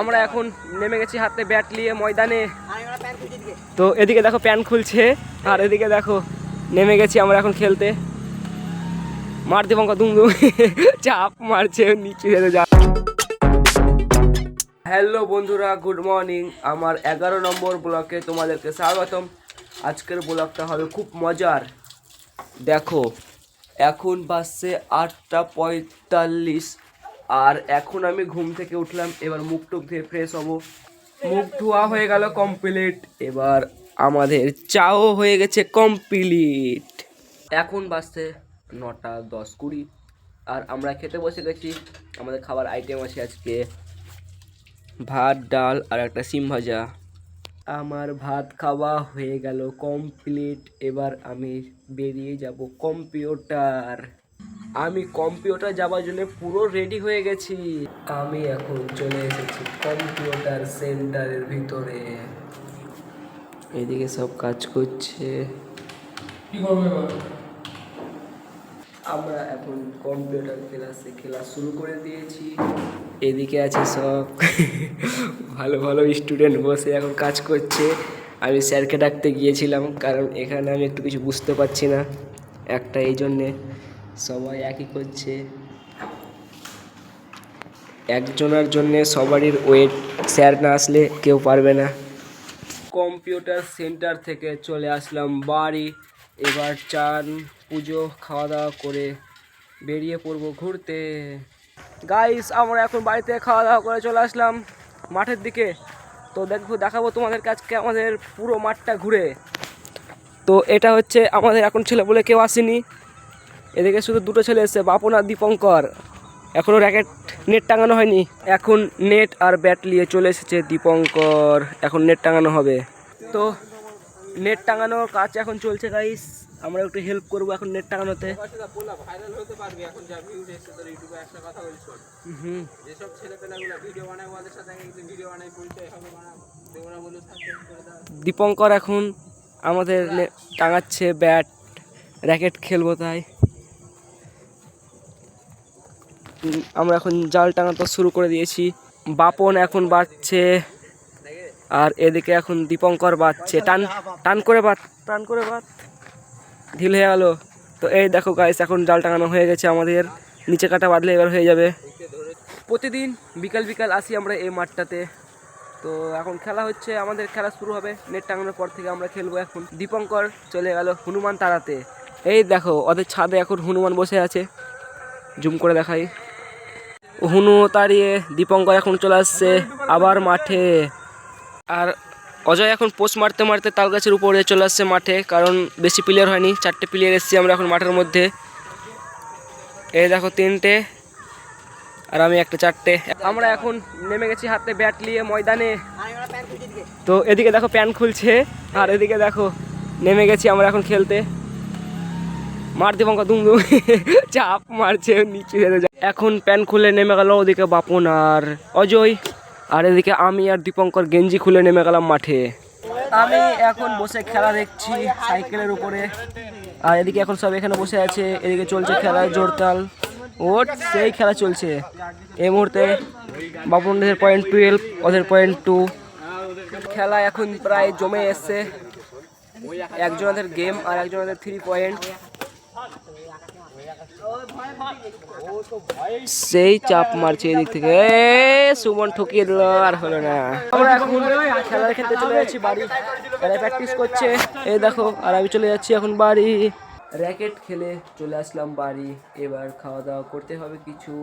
আমরা এখন নেমে গেছি হাতে ব্যাট নিয়ে ময়দানে। তো এদিকে দেখো প্যান খুলছে আর এদিকে দেখো নেমে গেছি আমরা এখন খেলতে। মার দেবঙ্কা দুম দুম চাপ মারছে নিচে যা। হ্যালো বন্ধুরা, গুড মর্নিং। আমার 11 নম্বর ব্লকে তোমাদেরকে স্বাগতম। আজকের ব্লগটা হবে খুব মজার। দেখো এখন বাজছে 8:45 আর এখন আমি ঘুম থেকে উঠলাম। এবার মুখ টুক ধুয়ে ফ্রেশ হব। মুখ ধোয়া হয়ে গেল কমপ্লিট। এবার আমাদের চাও হয়ে গেছে কমপ্লিট। এখন বাজছে 9:10-20 আর আমরা খেতে বসে গেছি। আমাদের খাবার আইটেম আছে আজকে ভাত, ডাল আর একটা সিম ভাজা। আমার ভাত খাওয়া হয়ে গেল কমপ্লিট। এবার আমি বেরিয়ে যাব কম্পিউটার। আমি কম্পিউটার যাওয়ার জন্য পুরো রেডি হয়ে গেছি। আমি এখন চলে এসেছি কম্পিউটার সেন্টারের ভিতরে। এদিকে সব কাজ করছে। কি করবে আমরা এখন কম্পিউটার ক্লাসে খেলা শুরু করে দিয়েছি। এদিকে আছে সব ভালো ভালো স্টুডেন্ট বসে এখন কাজ করছে। আমি স্যারকে ডাকতে গিয়েছিলাম কারণ এখানে আমি একটু কিছু বুঝতে পারছি না একটা, এই জন্যে সবাই একই করছে। একজনের জন্যে সবারই ওয়েট, স্যার না আসলে কেউ পারবে না। কম্পিউটার সেন্টার থেকে চলে আসলাম বাড়ি। এবার চান পুজো খাওয়া দাওয়া করে বেরিয়ে পড়বো ঘুরতে। গাইস আমরা এখন বাড়িতে খাওয়া দাওয়া করে চলে আসলাম মাঠের দিকে। তো দেখাবো তোমাদের কাছকে আমাদের পুরো মাঠটা ঘুরে। তো এটা হচ্ছে আমাদের এখন ছেলে বলে কেউ আসেনি। এদিকে শুধু দুটো ছেলে এসেছে, বাপন আর দীপঙ্কর। এখনও র্যাকেট নেট টাঙানো হয়নি। এখন নেট আর ব্যাট নিয়ে চলে এসেছে দীপঙ্কর। এখন নেট টাঙানো হবে। তো নেট টাঙানোর কাজ এখন চলছে গাইস। আমরা একটু হেল্প করবো এখন নেট টাঙানোতে। দীপঙ্কর এখন আমাদের টাঙাচ্ছে ব্যাট, র্যাকেট খেলবো তাই। আমরা এখন জাল টাঙাতে শুরু করে দিয়েছি। বাপন এখন বাজছে আর এদিকে এখন দীপঙ্কর বাজছে। টান টান করে বাত, টান করে বাত, ঢিল হয়ে গেল। তো এই দেখো গাইস এখন জাল টাঙানো হয়ে গেছে আমাদের। নিচে কাটা বাঁধলে এবার হয়ে যাবে। প্রতিদিন বিকাল বিকাল আসি আমরা এই মাঠটাতে। তো এখন খেলা হচ্ছে, আমাদের খেলা শুরু হবে নেট টাঙানোর পর থেকে আমরা খেলবো। এখন দীপঙ্কর চলে গেল হনুমান তাড়াতে। এই দেখো ওদের ছাদে এখন হনুমান বসে আছে, জুম করে দেখাই। হুনু তাড়িয়ে দীপঙ্কর এখন চলে আসছে আবার মাঠে। আর অজয় এখন পোস্ট মারতে মারতে তাল গাছের উপরে চলে আসছে মাঠে, কারণ বেশি প্লেয়ার হয়নি, 4টে প্লেয়ার এসেছি আমরা এখন মাঠের মধ্যে। এই দেখো 3টে আর আমি একটা, 4টে। আমরা এখন নেমে গেছি হাতে ব্যাট নিয়ে ময়দানে। তো এদিকে দেখো প্যান খুলছে আর এদিকে দেখো নেমে গেছি আমরা এখন খেলতে। মার দেবঙ্কা দুম দুম চাপ মারছে নিচে যা। এখন প্যান খুলে নেমে গেল ওদিকে বাপন আর অজয়। আর এদিকে আমি আর দীপঙ্কর গেঞ্জি খুলে নেমে গেলাম মাঠে। আমি এখন বসে খেলা দেখছি সাইকেলের উপরে। আর এদিকে এখন সব এখানে বসে আছে। এদিকে চলছে খেলা জোরতাল, ওট সেই খেলা চলছে এই মুহূর্তে। বাপনদের .12, ওদের .2। খেলা এখন প্রায় জমে এসছে। একজনের গেম আর একজনের 3 পয়েন্ট। সেই চাপ মারছে এদিক থেকে। সুমন ঠকিয়ে দিল, আর হলো না। আমরা এখন খেলার খেলতে চলে যাচ্ছি বাড়ি। এরা প্র্যাকটিস করছে এই দেখো, আর আমি চলে যাচ্ছি এখন বাড়ি। র্যাকেট খেলে চলে আসলাম বাড়ি। এবার খাওয়া দাওয়া করতে হবে কিছু।